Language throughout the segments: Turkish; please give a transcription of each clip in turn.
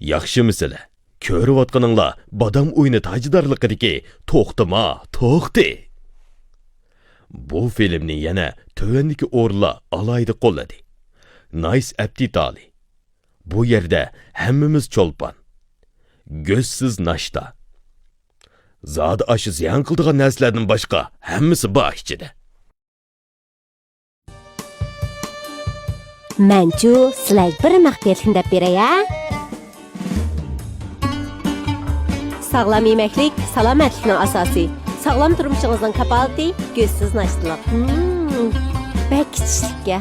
Yaxshimisilar? Ko'rayotganinglar bodam o'yini tajdorligidagi to'xti. Bu filmni yana tövendeki o'rlar alayda qo'lladi. Nice aptitali. Bu yerda hammamiz cho'lpon. Gözsiz nashta. Zodi aşı ziyon qildigan narsalardan boshqa hammasi bor ichida. Manchu sizlar bir maxfiyatlikni deb beray-a? Sağlam yeməklik salomatlikning asosi. Sağlam turmushingizning kapolati ko'zsiz nashtalar. Bak kichikga.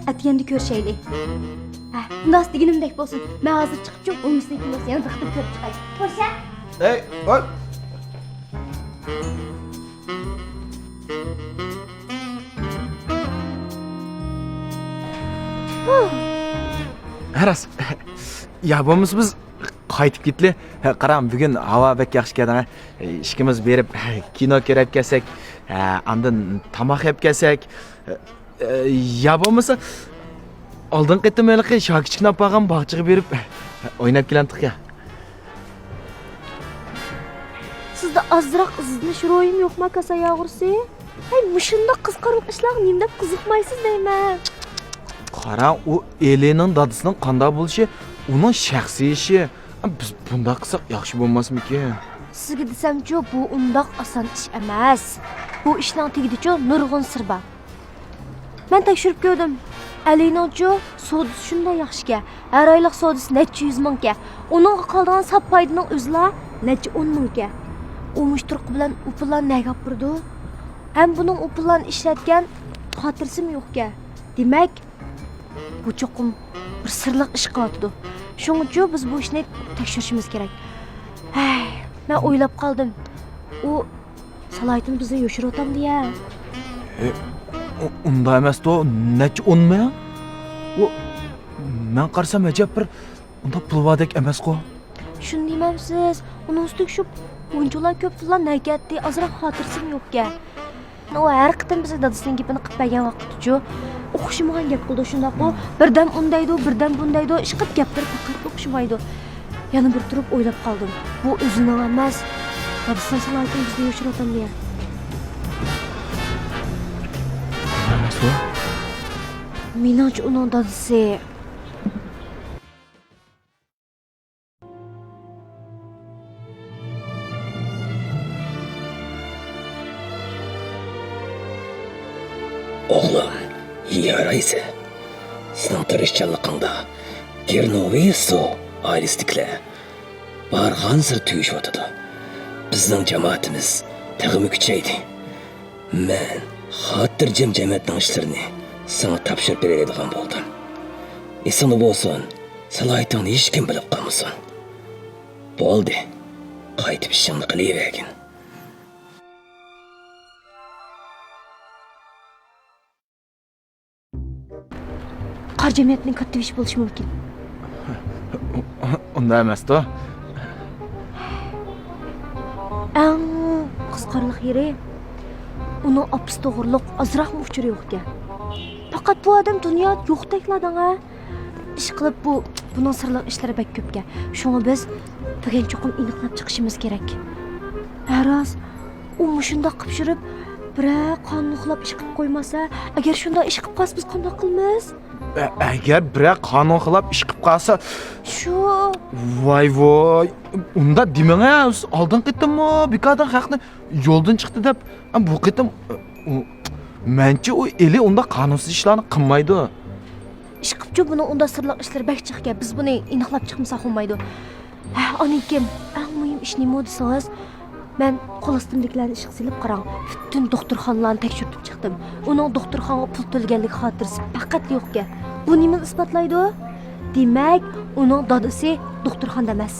Atiyende görüşeyli. Nasıl diginimdek bolsun. Ben hazır çıkıp çok olmuşsun ki nasıl yanı dıkıp görüp çıkayım. Hoşça. Hey, oy. Aras. Ya bo'lmasa biz qaytib ketli. Qaram, bugun havo bek yaxshi keldi. Ishimiz berib kino ko'rib kelsak, andin tomoq yeb kelsak, ya bo'lmasa oldin qaytmaylik, shokichkina opag'am bog'chaga berib o'ynab kelandik ya. Sizda azroq izlanish ro'yim yo'qmi kasa yog'irsi? Hay, mushunda qizqarib ishlar nim deb qiziqmaysiz deyman. Qarang, u Elening dadisining qanday bo'lishi, uning shaxsiy ishi. Biz bunda qilsak yaxshi bo'lmasmikin? Sizga desam-ku, bu undoq oson ish emas. Bu ishning tagida-ku nurg'un sir bor. Men tekshirib ko'rdim. Aleyno'chu sodisi shunday yaxshika. Har oylik sodisi necha 100 mingga. Uning qolgan sap foydaning o'zla necha 10 mingga. U mushturqi bilan u pullarni nega burdi? Ham buning u pullarni ishlatgan xotirsim yo'qka. Demak, bu cho'qim bir sirliq ish qilyapti. Shuning uchun biz bu ishni tekshirishimiz kerak. Hey, men o'ylab qoldim. U salaytini bizni yo'shiratamdi ya. Unda emas-da, necha 10 ming? U men qarsam ajab bir unda pul vodek emas-ku. Shuni demamsiz? Uning ustiga shu o'yinchilar ko'p pullar nagatdi, azroq xotirsim yo'qka. O har qitim bizni dadasining gapini qilib bergan vaqtda-chu o'xshamagan gap qildi shundaq-ku. Birdan undaydi, birdan bundaydi, ish qilib gapirib faqat o'xshamaydi. Yana bir turib o'ylab qoldim. Bu o'zining emas, dadasining salohiyatini bizga yo'shiratam deya. Emas-ku. Menimcha uning dadasi Oğlum, yaraysa. Sening tirishchanligingda Gernovesu oilasidagilar barg'an sir tuyishyotdi. Bizning jamoatimiz tag'imi kuchaydi. Men xotirjam jamiyatning ishlarini sana topshirib beradigan bo'ldim. Esingda bo'lsin, salohiyatingni hech kim bilib qolmasin. Bo'ldi. Qaytib ishingni qilavergin. qor jamiyatining katta ish bo'lishi mumkin. Unda emas-da. Eng qisqarliq yeri uning opis to'g'riliq azroq uchuri yo'qka. Faqat bu odam dunyo yo'qdekladanga ish qilib buning sirliq ishlari bak ko'pga. Shuni biz bugun cho'qim aniqlab chiqishimiz kerak. Araz u mushunda qilib shurib bir qonun uxlab ish qilib qo'ymasa, agar shunday ish qilib qolsa biz qanday qilamiz? agar biror qonun xilab ish qilib qolsa, Shu voy, unda demang, siz oldin qaytdimmi, bekordan haqni yo'ldan chiqdi deb, bu qaytim mencha u eli unda qonunsiz ishlarni qilmaydi. ish qilibchi buni unda sirliq ishlar bak chiqga. Biz buni aniqlab chiqmasak olmaydi. Anikim, eng muhim ish nima desangiz, men qo'l ostimdagilarni ishga silib qarang. Butun doktorxonalarni tekshirib chiqdim. Uning doktorxonaga pul to'lganligi xotirasi faqat yo'qga. Bu nimani isbotlaydi? Demak, uning dadasi doktorxonada emas.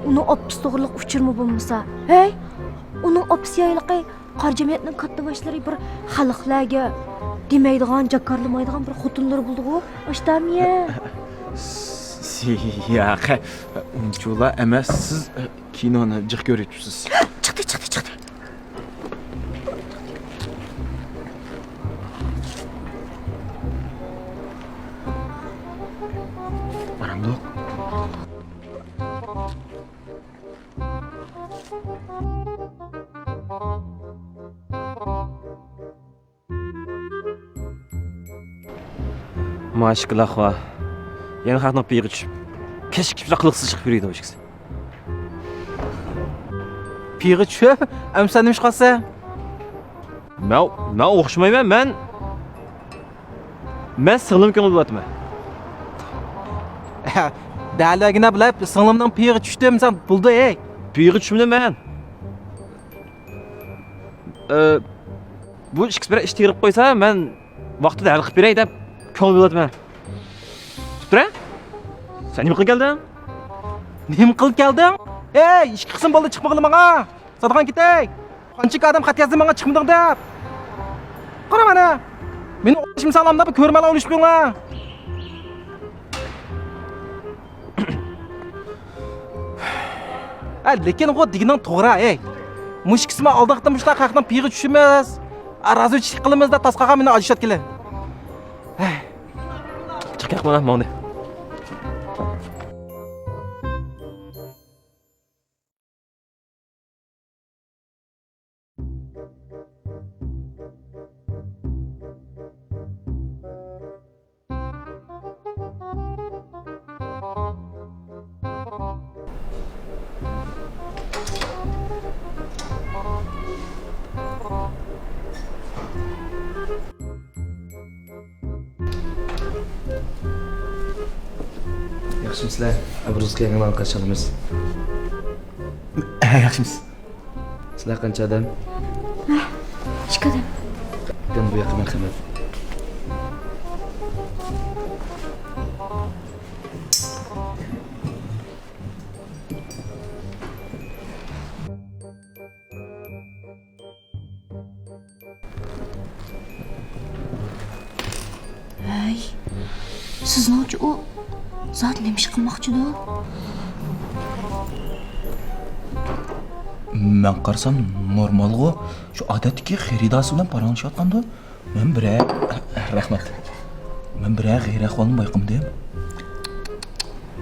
Uning opis to'g'riliq uchurmi bo'lmasa? Uning opis yoyliqi qor jamiyatning katta boshlari bir xalqlarga demaydigan, jakarlamaydigan bir xotinlar bo'ldi-ku. Oshtamiya. Yo'q, unchalar emas, siz kinoni jiq ko'ryapsiz. Chiqdi. Manamdoq. Maşallah. Yani xatni piyga tushib, kechikib qiliqsiz chiqib yuradi o'shikisi. Piyga tushib, amsa nima ish qilsa? Men o'xshamayman, men singlim ko'ngil bo'lyapman. Dalagina bilib, singlimning piyga tushdim, sen buldi, Piyga tushimda men. Bu ikki bir ish terib qo'ysa, men vaqtida hal qilib beray deb ko'ngil bo'lyapman. Tura? Sen nima qilib kelding? Nima qilib kelding? Ish qilsin bo'ldi, chiqmag'il menga. Sadagan ketay. Qancha odam xat yozdi menga chiqmading deb. Qara mana. Meni o'shim salamda ko'rmalar olishmanglar. Lekin o degining to'g'ri, mushkisma oldaqda mushlar haqdan piyga tushimiz. Arazochilik qilamiz da tasqaga meni ajishat kelin. Chiqaq mana moni. Yaxshimisiz? Abruzga yangi malaka chalamiz. Yaxshimisiz. Sizlar qancha odam? Chiqadim. Qani bu yoqqa marhamat. Sizningcha u zot nima ish qilmoqchidir? Men qarsam normalga shu odatdagi xaridasi bilan paranglashayotganda men rahmat. Men g'ayri ahvolni bayqamdim.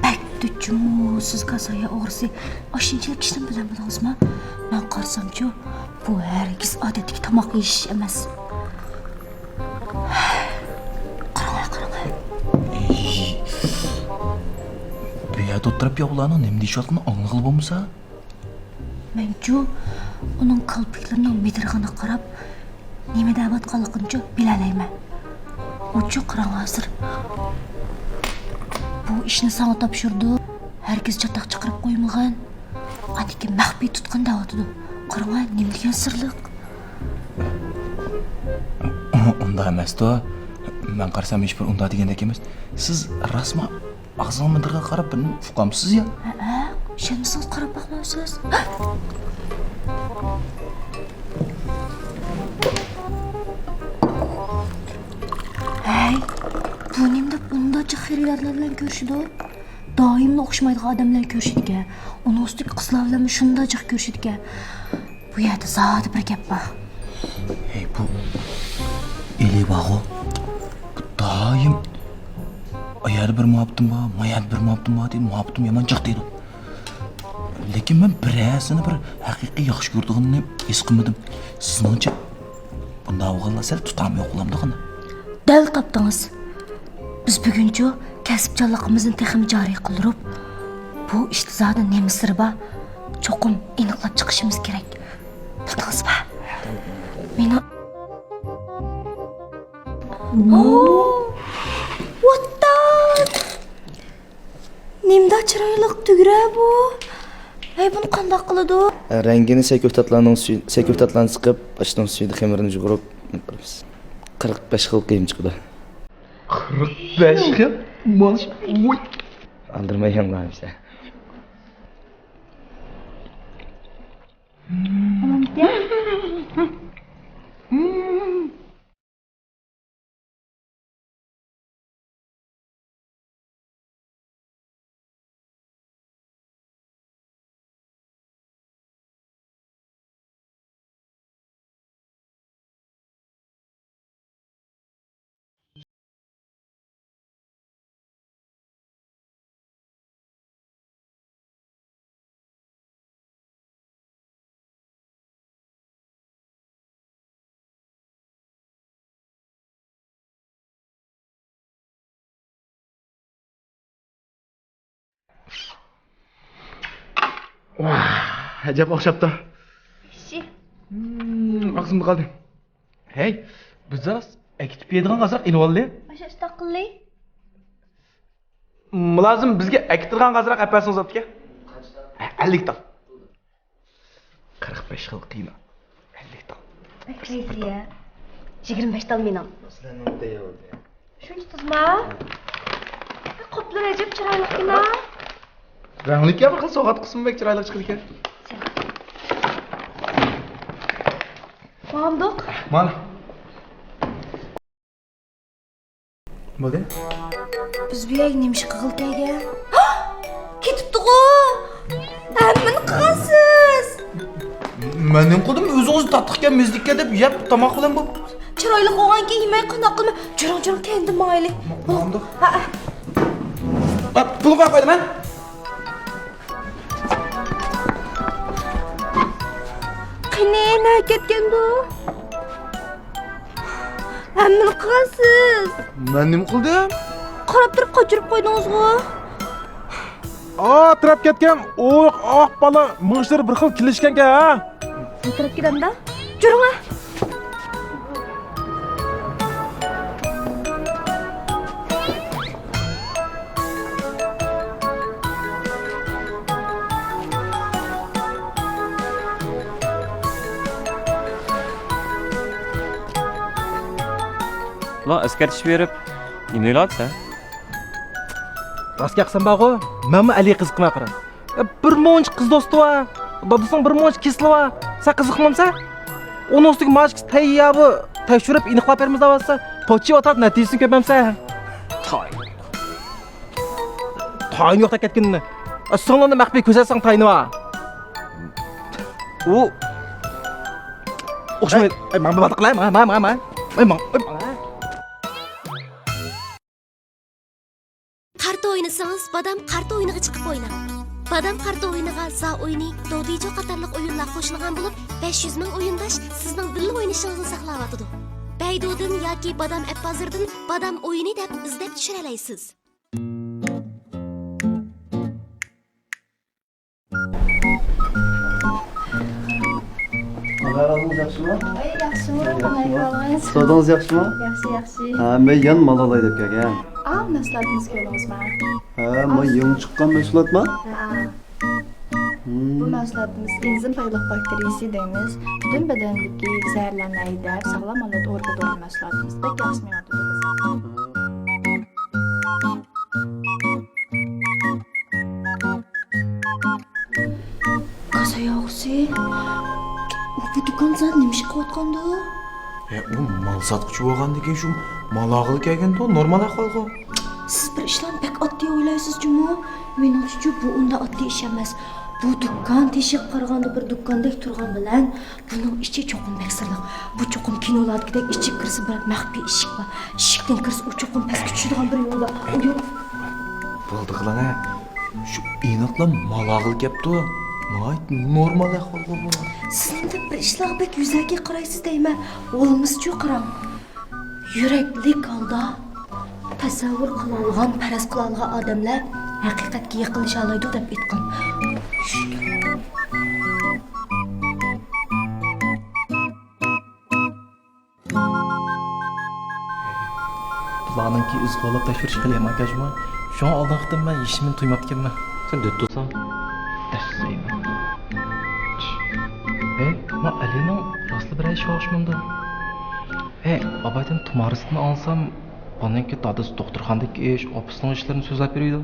Bakduchmu siz kasoya o'g'risi oshinchilik ishdan bilan bilasizmi? Men qarsamchi bu hargiz odatdagi tomoq yeyish emas. O'tirib yo'qlarning nima deyishayotganini anglag'il bo'lmasa? Menchu uning qalbiklarining medirg'ini qarab, nima deyotganligini bilalayman. Uchu qarang hozir. Bu ishni sana topshirdi. Hargiz chatoq chiqarib qo'ymagan. Aniki maxfiy tutqin deyotdi. Qarang, nima degan sirliq? Unda emas-da. Men qarsam hech bir unda degandek emas. Siz rasman ağzımdırga qarab bir fuqamsız ya. Şemsiz qarab baxmamsiz. Bu nimda bundacha xaridorlar bilan ko'rishdi. Doimli o'xshamaydigan odamlar ko'rishdi. Uni ustiga qizlar bilan shundacha ko'rishdi. Bu yerda zodi bir gap bor. Bu eli bağı. Bu doim ayar bir muhabbetim var, mayat bir muhabbetim var deydi, muhabbetim yamanchaq deydi. Lekin men birazini bir haqiqiy yaxshi ko'rdig'imni his qilmadim. Sizningcha Bunda o'g'illar sal tutamay o'qilamdi qani. Dal topdingiz. Biz buguncha kasbchanligimizni texim joriy qildirib, bu ishtizodi nima siri bor? Cho'qim aniqlab chiqishimiz kerak. Bildingizmi? Meni What that? Nimda chiroyli tugura bu? Ay buni qanday qiladi? Rangini sekuftatlarni siqib, ashton suyida xamirini yugurib qilamiz. 45 xil qiyim chiqdi. 45 xil? Mosh. Voy. Aldirmaganlar işte. Vah, ajab o'xshabdi. Aqsimda qoldi. Hey, biz zaraz ekitib yeydigan qazaq ilib oldi. O'sha istaqilli. Mulozim bizga ektirgan qazaq apasini uzatdi. 50 tal. 45 xil qiyma. 50 tal. Crazy-ya. 25 tal mening. Shuncha tuzma. Qoplar ajab chiroyligina. Ranglikka bir xil so'g'at qismi chiroyli chiqdi ekan. Mamduq. Mana. Bo'ldi? Biz bu yerga nima ish qilgan? Ketibdi-ku. Hammani qilasiz. Men nima qildim? O'zingiz tatliqqa, mezlikka deb yeb tomoq bilan bu. Chiroyli qolganki yemay qanday qilma. Jurang tendim mayli. Mamduq. Bak, pul qo'ydim men. Qanday ketgan bu? Hammani qilasiz. Men nima qildim? Qarab turib qochirib qo'ydingiz-ku. Tirab ketgan oq bola ming'ishtir bir xil kelishgan-ka, ha? Tirab ketanda. Juring. Ulan eskartish berib, nima o'ylayapsan? Rostga qilsam bag'o, menmi Ali qiziqmay qaram. Bir monch qiz do'sti va dadasing bir monch kesli va sen qiziqmamsa, onun ustiga mashq tayyabi tekshirib aniqlab beramiz davasa, to'chi o'tadi natijasini ko'pamsa. Tayin yo'qda ketganini. So'nglarda maxfiy ko'rsatsan tayini va. U o'xshamaydi. Men bu vaqt qilayman, men. Qarta o'ynasangiz, badam qarta o'yiniga chiqib o'ynang. Badam qarta o'yiniga za o'yini, dodijo qatorliq o'yinlar qo'shilgan bo'lib, 500 ming o'yindosh sizning birga o'ynishingizni saqlayotdi. Baydodan yoki badam app hozirdan badam o'yini deb izlab tushira olasiz. Ahvalingız yaxshimi? Yaxshimi, qanday qolgansiz? Savdongiz yaxshimi? Yaxshi. Ha, men yan Malolay deb kelgan. Mahsulotimiz ko'ringizmi? Ha, men yangi chiqqan mahsulotmi? Bu mahsulotimiz enzim payliq bakteriyasi deymiz. Butun badandagi zaharlarni haydab, sog'lom holatda o'rgatuvchi mahsulotimiz. Bek yaxshi yotadi Qasa yo'qsi. Bu do'konda nima ish qilayotganda? U mal sotuvchi bo'lgandan shu malog'il kelganda normal ahvolga. Siz bir ishlarni bek oddiy o'ylaysiz-ku. Menimcha bu unda oddiy ish emas. Bu do'kon teshik qaraganda bir do'kondek turgan bilan buning ichi cho'qim sirliq. Bu cho'qim kinolardagidek ichib kirsa bir maxfiy eshik bor. Eshikdan kirsa u cho'qim pastga tushadigan bir yo'l bor. Bo'ldi qilana. Shu aniqla malog'il kelibdi. Nihoyat normal ahvolda bu. Sizning de bir ishlarga bek yuzaki qaraysiz deyman. O'lmizchi qarang. Yuraklik holda tasavvur qila olgan, faraz qila olgan odamlar haqiqatga yaqinlasha oladi deb aytgan. Bularninki o'z qo'llab tekshirish qilyapman akajman. Shu oldingidan men ishimni to'ymabdiganman. Sen döt tutsan. Darslayman. Men Alining rostli bir ish olishmamda. Abaydan tumarisini olsam, buningki dadasi doktorxonadek ish, ofisning ishlarini so'zlab beradi.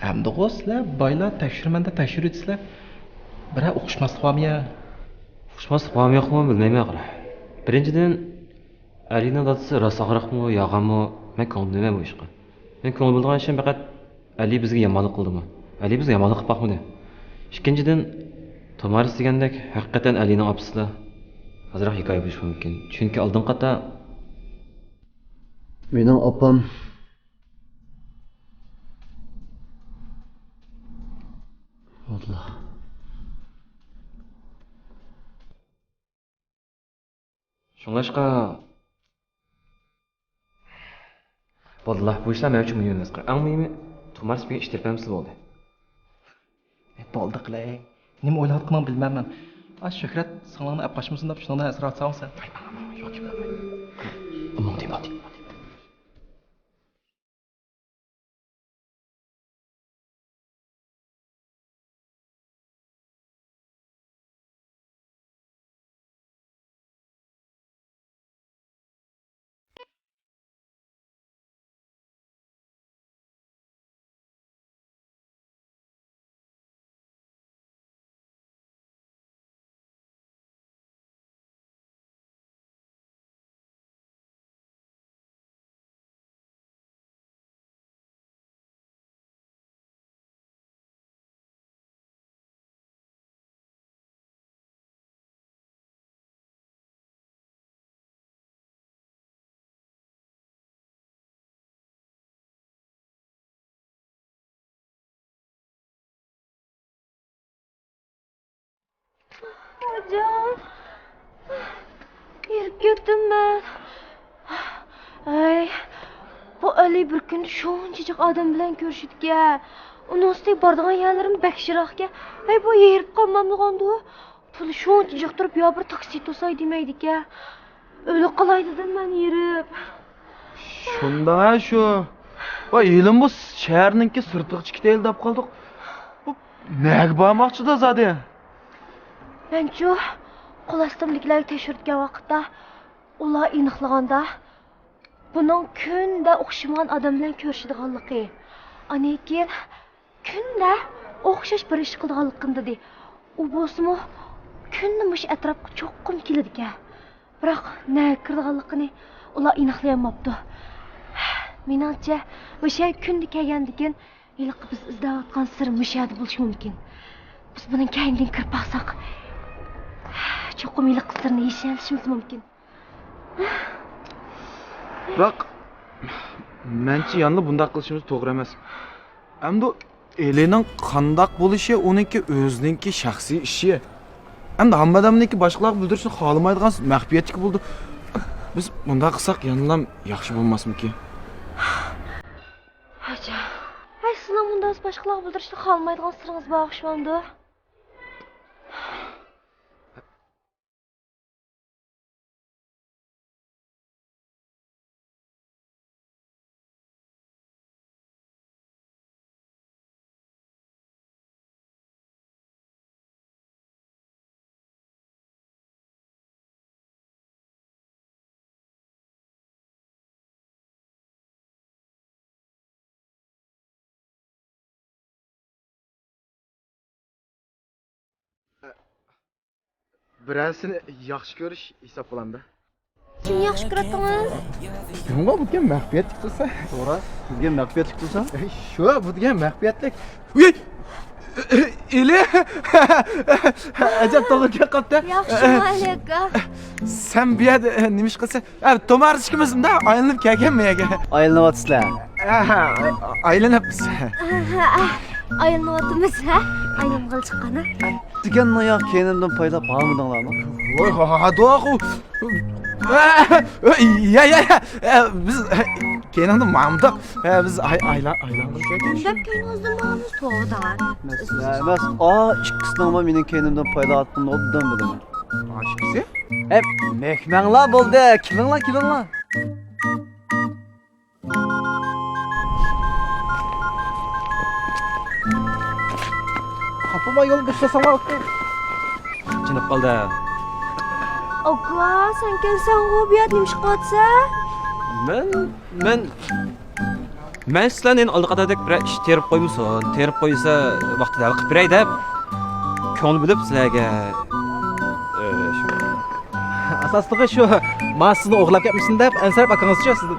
Hamda sizlar boylar tekshirmanda tekshir etsizlar. Bira o'xshmaslik bormi? Xushmaslik bormi yo'qmi bilmayman qara. Birinchidan Alining dadasi rostag'roqmi, yog'ami, men ko'ngilmayman bu ishga. Men ko'ngil bo'lgan ishim faqat Ali bizga yomonlik qildimi? Ali bizga yomonlik qilib boqmadi. Ikkinchidan Tomaris degandek haqiqatan Alining opasida azroq hikoya bo'lishi mumkin. Chunki oldin qata Mening opam Allah. Shunglashqa Vallahi bu ishlar men uchun muhim emas. Eng muhimi Tomaris bilan ish terpamsiz bo'ldi. Bo'ldi qilay. Nima o'ylayotganimni bilmayman. Shuhrat sanangni olib qochmasin deb shundan asrat solsan. Yo'q, umum deyman. Hocam. Yerib ketdim ben. Ay, bu Ali bir kun shunchalik odam bilan ko'rishdik-ya. Uning ustiga boradigan yerlarim bakshiraqga. Ay, bu yerib qolmamligandi. Pul shunchalik turib yo bir taksi to'say demaydik-ya. O'li qolay dedim men yerib. Shunda shu. Voy, elim bu shaharninki sirtiqchik deyil deb qoldik. Bu nega bormoqchida zodi? Menchu qo'lastimliklarga tekshirtgan vaqtda ular aniqlaganda buning kunda o'xshamagan odam bilan ko'rishadiganligi, ana keyin kunda o'xshash bir ish qiladiganligini dedi. U bo'lsa-mu kunni mush atrofga cho'qqim keladi-ekan. Biroq nima kirdiganligini ular aniqlayolmabdi. Menimcha o'sha kunda kelgandikin iliq biz izlayotgan sir mushadi bo'lishi mumkin. Biz buning kaynidan kirib baqsak cho'qim iliq sirni yashirishimiz mumkin. Biroq menchi yandı bunday qilishimiz to'g'ri emas. Hamda Elining qandoq bo'lishi uningki o'zininki shaxsiy ishi. Hamda hammadamniki boshqalar bildirishni xohlamaydigan maxfiyatlik bo'ldi. Biz bunday qilsak yanılam yaxshi bo'lmasmiki? Haja. Ay, sizning bunday boshqalar bildirishni xohlamaydigan siringiz bor o'xshamdi. Birazini yaxshi ko'rish hisoblanadi. Kimni yaxshi ko'radingiz? Nima bu degan maxfiyatlik qilsa? To'g'ri. Sizga maxfiyatlik qilsa? Shu bu degan maxfiyatlik. Uy! Eli! Ajab to'g'ri qopti. Yaxshimi, aka? Sen bu yerda nima ish qilsa? To'marish kimizda? Aylanib kelganmi yaga? Aylanyapsizlar. Aylanibmiz. Aylanayapmiz, ha? Aylanib chiqqani. degan oyoq kenimdan paylab olmadinglarmi? Voy hadoqu. Ya. Biz kenimdan mamdaq. Biz aylanqib ketdik. Dep köyünüzden bağımız toğudan. Mesela emas, ikkisining mening kenimdan paylab atqanini obdan bilaman. Aşkisi? Hep mehmonlar bo'ldi. Kelinglar. Kapıma yol düşesene. Chinib qoldi. Aka sen kelsen o bir adım çıkartsa. Men sizlarni endi oldinqadek bir ish terib qo'ymasin. Terib qo'ysa vaqtida qilib beray deb ko'ngil bilib sizlarga Asaslığı şu, ma sizni o'g'irlab ketmisin deb ansirab akangizcha sizni.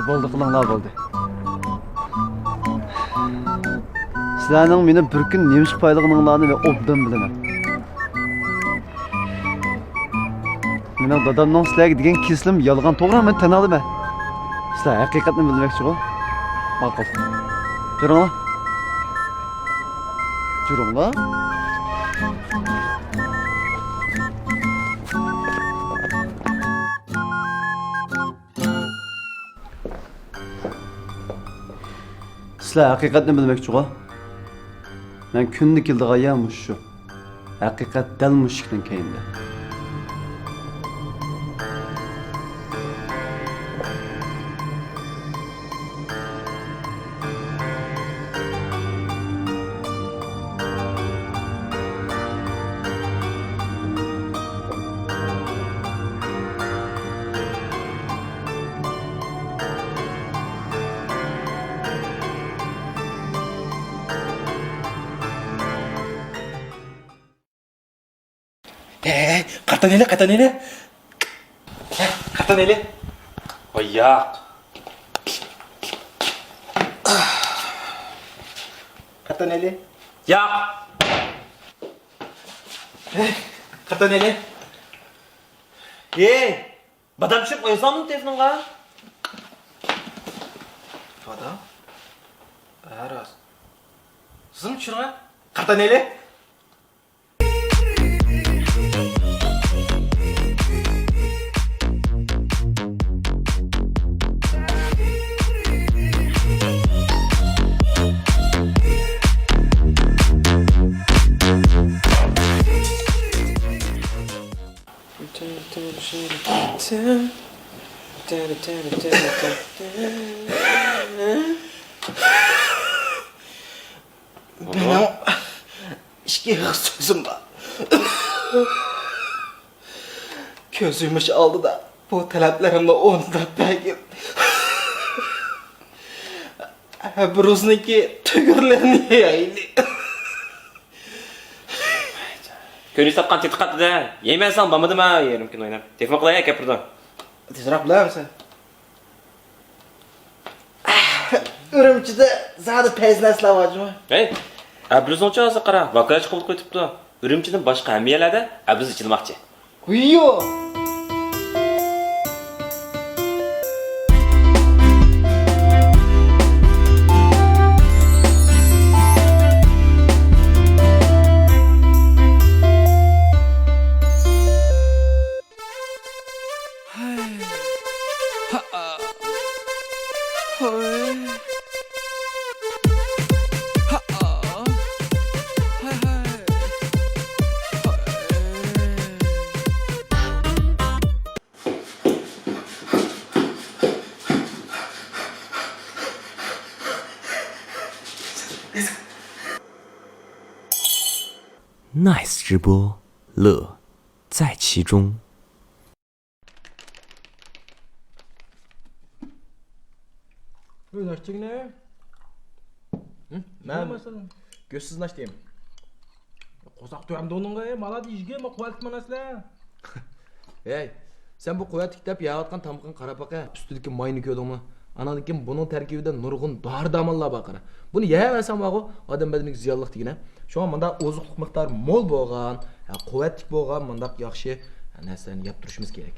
Bo'ldi, qilinglar bo'ldi. Sizlarning meni bir kun nemish paylig'inglarni men obdan bilaman. Mening dadamning sizlarga degan keslim yolg'on, to'g'ri, men tan olaman. Sizlar haqiqatni bilmoqchi-ku. Ma'qul. Juringlar. Sizlar haqiqatni bilmoqchi-ku. Men kunni keldigan shu. Haqiqat dal mushukdan keyinda. Kartan eli. Kartan eli. Oyak. Kartan eli. Ya. Kartan eli. Badam tushib qo'yasanmi telefonga? Badam? Aras. Sizim tushirgan? Kartan eli. Benim işki sözüm var. Gözümüş aldı da bu taleplerimle onda belki Bruce'nunki tügürlerini yaylı. Ko'nish topgan tetik qatida. Yeymansan, bo'lmadimi? Yerim kun o'ynab. Telefon qilay aka birdan. Tezroq bilamsan? Urumchida zadi payzlaslar bormi? Hey, Abruzoncha hozir qara, vakolat qilib qo'yibdi. Urumchidan boshqa hamma yerlarda abruz ichilmoqchi. Kuyo. Nice 直播，乐在其中。 Nasıl ne? Ben gözsüz naş diyeyim. Kozak duyamdı onunla, mala diyeceğim, kuvvet manasla. Hey, sen bu kuvvet kitap yağatkan tamqın qara baqa, üstüdeki mayını gördün mü? Anadaki bunun terkibinde nurgun dar damallar bakara. Bunu yiyemezsen bağı, adam bedenilik ziyallık degine. Şu an manda ozuqluq miqdarı mol bolğan, kuvvetlik bolğan manda yaxşı narsalarni yap turishimiz kerak.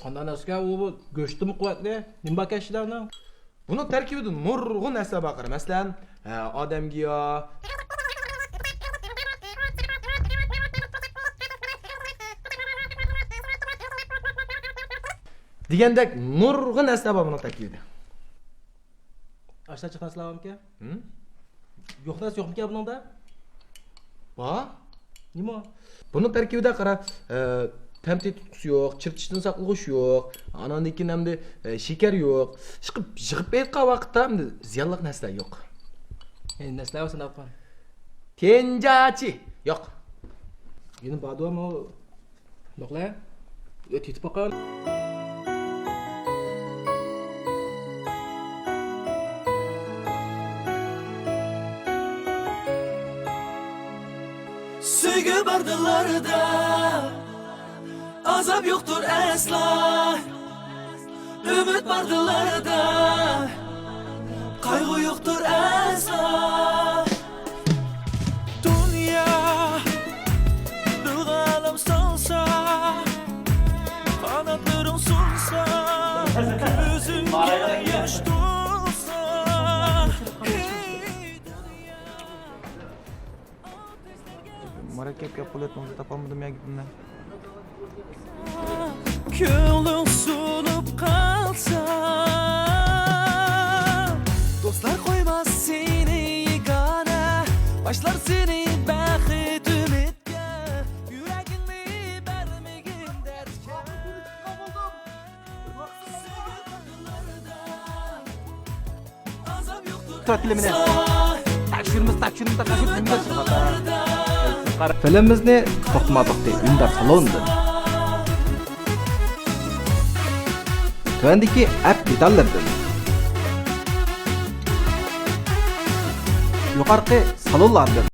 Qanday narsaga u go'shti kuvvetli, nima bakashlarni? Bunun tarkibida nurg'un narsa bor. Masalan, odamgiyo, degandek nurg'un narsa bor buning tarkibida. Aşağı çıkan Slavam ki? Yok narsa yok mu ki bunun da? Bor. Nima? Buning tarkibida qara, tamti tutqusi yo'q, chirtishdan saqlag'ich yo'q, anandan keyin hamda shakar yo'q. Chiqib yig'ib aytgan vaqtda hamda ziyonli narsalar yo'q. Endi narsalar olsa nima? Tenjachi yo'q. Yeni badum o. Nokla? Ötütüp bakalım. Sevgi bardalarda azap yoktur asla. Ümit bardalarda kaygı yoktur asla. Dünya bir alem salsa, kanatlarım sunsa, gözümge yaş dolsa. Murakkab gap bo'layotganimda topolmadim ya gapimni. Ko'nglim so'lib qalsa, do'stlar qo'ymas seni yegona, boshlar seni baxit umidga, yuragingni bermagin dardga. Azab yo'qtur. Turatkilemine. Takşirimiz filmimizni to'xtamadik deb undar salondir. Tuvandagi app detallardir. Yuqorqi salonlardir.